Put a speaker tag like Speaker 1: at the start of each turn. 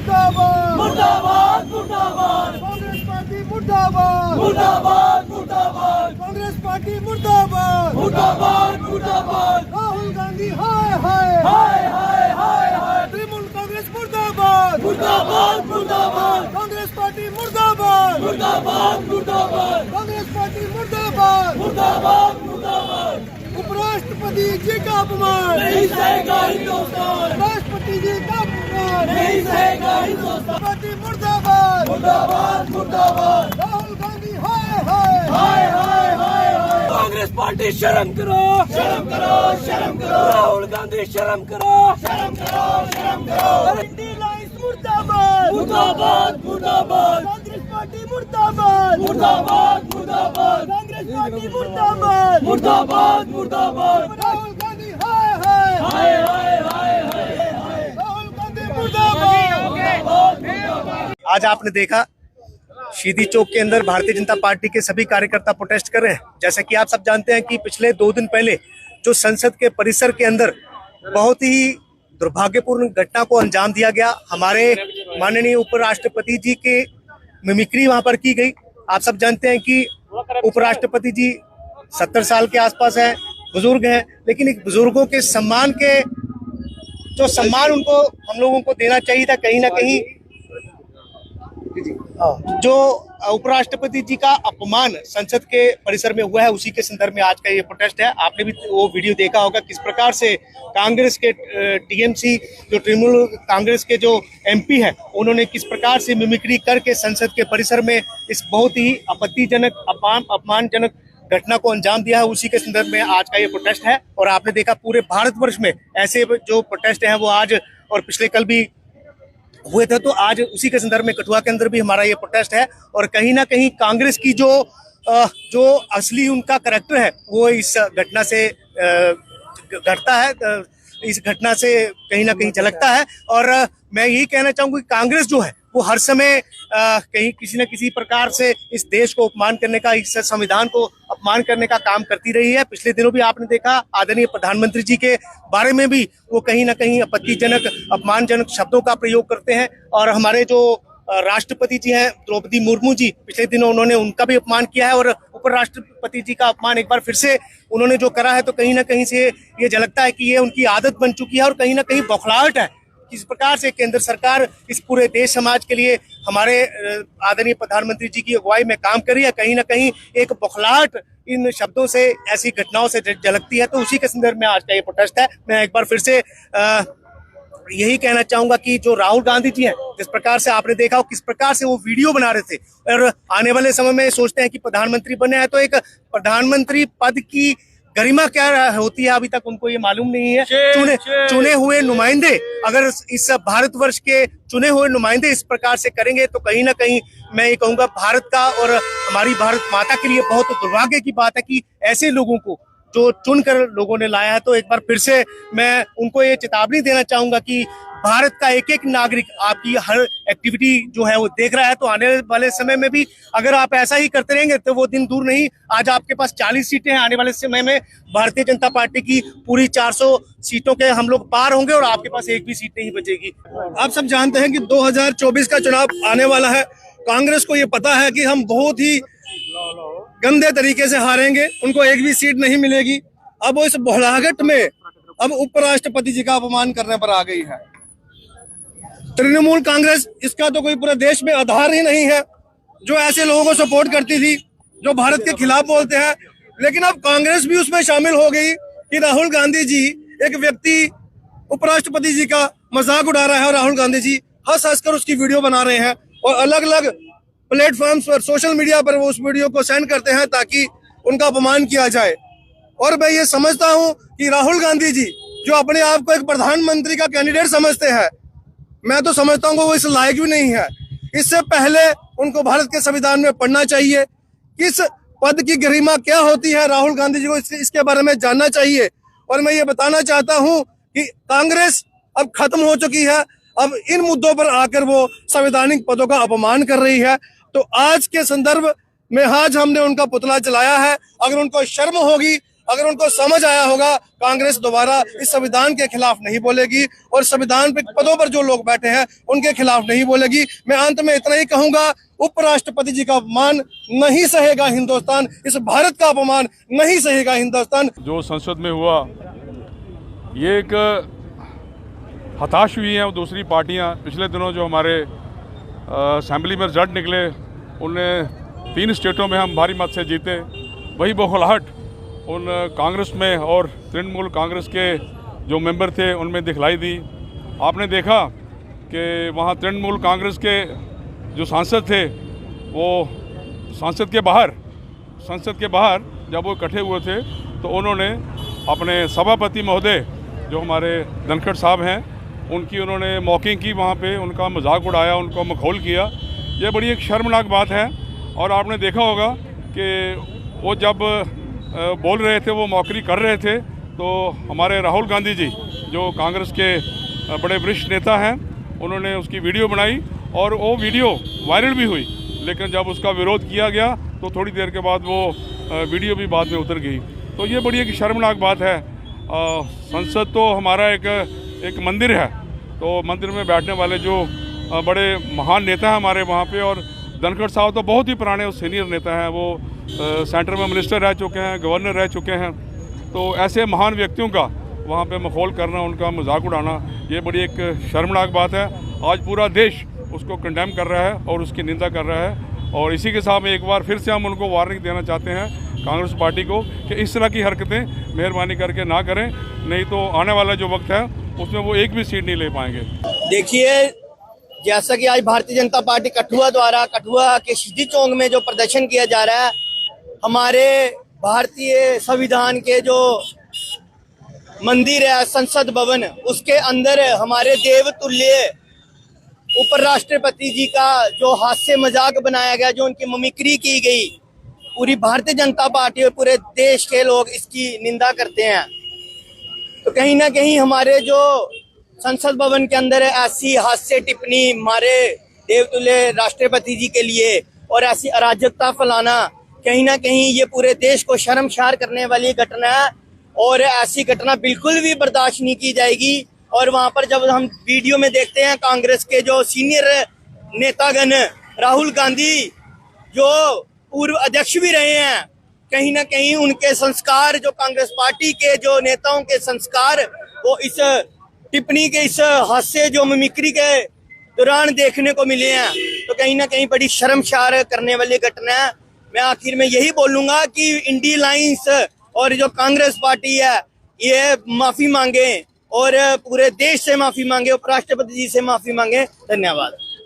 Speaker 1: मुर्दाबाद
Speaker 2: मुर्दाबाद मुर्दाबाद
Speaker 1: कांग्रेस पार्टी मुर्दाबाद
Speaker 2: मुर्दाबाद मुर्दाबाद
Speaker 1: कांग्रेस पार्टी मुर्दाबाद
Speaker 2: मुर्दाबाद मुर्दाबाद
Speaker 1: राहुल गांधी हाय हाय
Speaker 2: हाय हाय हाय हाय
Speaker 1: तृणमूल कांग्रेस मुर्दाबाद
Speaker 2: मुर्दाबाद मुर्दाबाद
Speaker 1: कांग्रेस पार्टी मुर्दाबाद
Speaker 2: मुर्दाबाद मुर्दाबाद
Speaker 1: कांग्रेस पार्टी मुर्दाबाद
Speaker 2: मुर्दाबाद मुर्दाबाद
Speaker 1: उपराष्ट्रपति जी का अपमान
Speaker 2: नहीं सहेगा हिंदुस्तान
Speaker 1: राष्ट्रपति जी का अपमान
Speaker 2: नहीं सहेगा हिंदुस्तान
Speaker 1: पार्टी मुर्दाबाद
Speaker 2: मुर्दाबाद मुर्दाबाद
Speaker 1: राहुल गांधी हाय हाय
Speaker 2: हाय हाय हाय हाय कांग्रेस पार्टी शर्म करो शर्म करो शर्म करो राहुल गांधी शर्म करो शर्म करो शर्म करो
Speaker 1: इंडी लाइन्स मुर्दाबाद
Speaker 2: मुर्दाबाद मुर्दाबाद
Speaker 1: कांग्रेस पार्टी मुर्दाबाद
Speaker 2: मुर्दाबाद मुर्दाबाद
Speaker 1: कांग्रेस पार्टी मुर्दाबाद
Speaker 2: मुर्दाबाद मुर्दाबाद
Speaker 1: राहुल गांधी हाय हाय
Speaker 2: हाय हाय हाय हाय
Speaker 1: राहुल गांधी मुर्दाबाद।
Speaker 3: आज आपने देखा शीदी चौक के अंदर भारतीय जनता पार्टी के सभी कार्यकर्ता प्रोटेस्ट कर रहे हैं। जैसे कि आप सब जानते हैं कि पिछले 2 दिन पहले जो संसद के परिसर के अंदर बहुत ही दुर्भाग्यपूर्ण घटना को अंजाम दिया गया, हमारे माननीय उपराष्ट्रपति जी के मिमिक्री वहां पर की गई। आप सब जानते हैं कि उपराष्ट्रपति जी 70 साल के आसपास हैं, बुजुर्ग हैं, लेकिन एक बुजुर्गों के सम्मान के जो सम्मान उनको हम लोगों को देना चाहिए था, कहीं ना कहीं जो उपराष्ट्रपति जी का अपमान संसद के परिसर में हुआ है, उसी के संदर्भ में आज का ये प्रोटेस्ट है। आपने भी वो वीडियो देखा होगा किस प्रकार से कांग्रेस के टीएमसी जो तृणमूल कांग्रेस के जो एमपी है, उन्होंने किस प्रकार से मिमिक्री करके संसद के परिसर में इस बहुत ही आपत्तिजनक अपमानजनक घटना को अंजाम दिया है। उसी के संदर्भ में आज का ये प्रोटेस्ट है। और आपने देखा पूरे भारतवर्ष में ऐसे जो प्रोटेस्ट हैं वो आज और पिछले कल भी हुए थे, तो आज उसी के संदर्भ में कठुआ के अंदर भी हमारा ये प्रोटेस्ट है। और कहीं ना कहीं कांग्रेस की जो असली उनका करैक्टर है वो इस घटना से घटता है, इस घटना से कहीं ना कहीं झलकता है। और मैं यही कहना चाहूंगा कि कांग्रेस जो है वो हर समय कहीं किसी न किसी प्रकार से इस देश को अपमान करने का, इस संविधान को अपमान करने का काम करती रही है। पिछले दिनों भी आपने देखा आदरणीय प्रधानमंत्री जी के बारे में भी वो कहीं ना कहीं आपत्तिजनक अपमानजनक शब्दों का प्रयोग करते हैं। और हमारे जो राष्ट्रपति जी हैं द्रौपदी मुर्मू जी, पिछले दिनों उन्होंने उनका भी अपमान किया है। और उपराष्ट्रपति जी का अपमान एक बार फिर से उन्होंने जो करा है, तो कहीं ना कहीं से ये झलकता है कि ये उनकी आदत बन चुकी है और कहीं ना कहीं बौखलाहट है किस प्रकार से केंद्र सरकार इस पूरे देश समाज के लिए हमारे आदरणीय प्रधानमंत्री जी की अगुवाई में काम कर रही है। कहीं ना कहीं एक बौखलाहट इन शब्दों से, ऐसी घटनाओं से झलकती है। तो उसी के संदर्भ में आज का ये प्रोटेस्ट है। मैं एक बार फिर से यही कहना चाहूंगा कि जो राहुल गांधी जी हैं, जिस प्रकार से आपने देखा हो किस प्रकार से वो वीडियो बना रहे थे, और आने वाले समय में सोचते हैं कि प्रधानमंत्री बने हैं, तो एक प्रधानमंत्री पद की गरिमा क्या होती है अभी तक उनको ये मालूम नहीं है। चुने हुए नुमाइंदे अगर इस भारतवर्ष के चुने हुए नुमाइंदे इस प्रकार से करेंगे, तो कहीं ना कहीं मैं ये कहूंगा भारत का और हमारी भारत माता के लिए बहुत दुर्भाग्य की बात है कि ऐसे लोगों को जो चुनकर लोगों ने लाया है। तो एक बार फिर से मैं उनको ये चेतावनी देना चाहूंगा कि भारत का एक एक नागरिक आपकी हर एक्टिविटी जो है वो देख रहा है। तो आने वाले समय में भी अगर आप ऐसा ही करते रहेंगे तो वो दिन दूर नहीं। आज आपके पास 40 सीटें हैं, आने वाले समय में भारतीय जनता पार्टी की पूरी 400 सीटों के हम लोग पार होंगे और आपके पास एक भी सीट नहीं बचेगी।
Speaker 4: आप सब जानते हैं कि 2024 का चुनाव आने वाला है। कांग्रेस को ये पता है कि हम बहुत ही गंदे तरीके से हारेंगे, उनको एक भी सीट नहीं मिलेगी। अब वो इस बौखलाहट में अब उपराष्ट्रपति जी का अपमान करने पर आ गई है। तृणमूल कांग्रेस, इसका तो कोई पूरे देश में आधार ही नहीं है, जो ऐसे लोगों को सपोर्ट करती थी जो भारत के खिलाफ बोलते हैं। लेकिन अब कांग्रेस भी उसमें शामिल हो गई कि राहुल गांधी जी एक व्यक्ति उपराष्ट्रपति जी का मजाक उड़ा रहा है और राहुल गांधी जी हंस हंस कर उसकी वीडियो बना रहे हैं और अलग अलग प्लेटफॉर्म्स पर, सोशल मीडिया पर वो उस वीडियो को सेंड करते हैं ताकि उनका अपमान किया जाए। और मैं ये समझता हूं कि राहुल गांधी जी जो अपने आप को एक प्रधानमंत्री का कैंडिडेट समझते हैं, मैं तो समझता हूँ वो इस लायक भी नहीं है। इससे पहले उनको भारत के संविधान में पढ़ना चाहिए, किस पद की गरिमा क्या होती है, राहुल गांधी जी को इसके बारे में जानना चाहिए। और मैं ये बताना चाहता हूँ कि कांग्रेस अब खत्म हो चुकी है, अब इन मुद्दों पर आकर वो संवैधानिक पदों का अपमान कर रही है। तो आज के संदर्भ में आज हमने उनका पुतला जलाया है। अगर उनको शर्म होगी, अगर उनको समझ आया होगा, कांग्रेस दोबारा इस संविधान के खिलाफ नहीं बोलेगी और संविधान पे पदों पर जो लोग बैठे हैं उनके खिलाफ नहीं बोलेगी। मैं अंत में इतना ही कहूंगा, उपराष्ट्रपति जी का अपमान नहीं सहेगा हिंदुस्तान, इस भारत का अपमान नहीं सहेगा हिंदुस्तान।
Speaker 5: जो संसद में हुआ, ये एक हताश हुई हैं दूसरी पार्टियां। पिछले दिनों जो हमारे असेंबली में रिजल्ट निकले, उनने 3 स्टेटों में हम भारी मत से जीते। वही बौखलाहट उन कांग्रेस में और तृणमूल कांग्रेस के जो मेंबर थे उनमें दिखलाई दी। आपने देखा कि वहाँ तृणमूल कांग्रेस के जो सांसद थे, वो संसद के बाहर जब वो इकट्ठे हुए थे तो उन्होंने अपने सभापति महोदय जो हमारे धनखड़ साहब हैं, उनकी उन्होंने मॉकिंग की, वहाँ पे उनका मजाक उड़ाया, उनको मखौल किया। ये बड़ी एक शर्मनाक बात है। और आपने देखा होगा कि वो जब बोल रहे थे, वो मौकरी कर रहे थे, तो हमारे राहुल गांधी जी जो कांग्रेस के बड़े वरिष्ठ नेता हैं, उन्होंने उसकी वीडियो बनाई और वो वीडियो वायरल भी हुई। लेकिन जब उसका विरोध किया गया तो थोड़ी देर के बाद वो वीडियो भी बाद में उतर गई। तो ये बड़ी एक शर्मनाक बात है। संसद तो हमारा एक मंदिर है, तो मंदिर में बैठने वाले जो बड़े महान नेता हैं हमारे वहाँ पे, और धनखड़ साहब तो बहुत ही पुराने और सीनियर नेता हैं, वो सेंटर में मिनिस्टर रह चुके हैं, गवर्नर रह चुके हैं। तो ऐसे महान व्यक्तियों का वहाँ पे मखौल करना, उनका मजाक उड़ाना, ये बड़ी एक शर्मनाक बात है। आज पूरा देश उसको कंडेम कर रहा है और उसकी निंदा कर रहा है। और इसी के साथ में एक बार फिर से हम उनको वार्निंग देना चाहते हैं कांग्रेस पार्टी को कि इस तरह की हरकतें मेहरबानी करके ना करें, नहीं तो आने वाला जो वक्त है उसमें वो एक भी सीट नहीं ले पाएंगे।
Speaker 6: देखिए, जैसा कि आज भारतीय जनता पार्टी कठुआ द्वारा कठुआ के शहीदी चौक में जो प्रदर्शन किया जा रहा है, हमारे भारतीय संविधान के जो मंदिर है संसद भवन, उसके अंदर हमारे देवतुल्य उपराष्ट्रपति जी का जो हास्य मजाक बनाया गया, जो उनकी मिमिक्री की गई, पूरी भारतीय जनता पार्टी और पूरे देश के लोग इसकी निंदा करते हैं। तो कहीं ना कहीं हमारे जो संसद भवन के अंदर ऐसी हास्य टिप्पणी हमारे देवतुल्य राष्ट्रपति जी के लिए और ऐसी अराजकता फैलाना, कहीं ना कहीं ये पूरे देश को शर्मसार करने वाली घटना है और ऐसी घटना बिल्कुल भी बर्दाश्त नहीं की जाएगी। और वहां पर जब हम वीडियो में देखते हैं, कांग्रेस के जो सीनियर नेतागण राहुल गांधी जो पूर्व अध्यक्ष भी रहे हैं, कहीं ना कहीं उनके संस्कार, जो कांग्रेस पार्टी के जो नेताओं के संस्कार, वो इस टिप्पणी के, इस हास्य जो मिमिक्री के दौरान देखने को मिले हैं। तो कहीं ना कहीं बड़ी शर्मसार करने वाली घटना है। मैं आखिर में यही बोलूंगा कि इंडिया अलायंस और जो कांग्रेस पार्टी है, ये माफी मांगे और पूरे देश से माफी मांगे, उपराष्ट्रपति जी से माफी मांगे। धन्यवाद।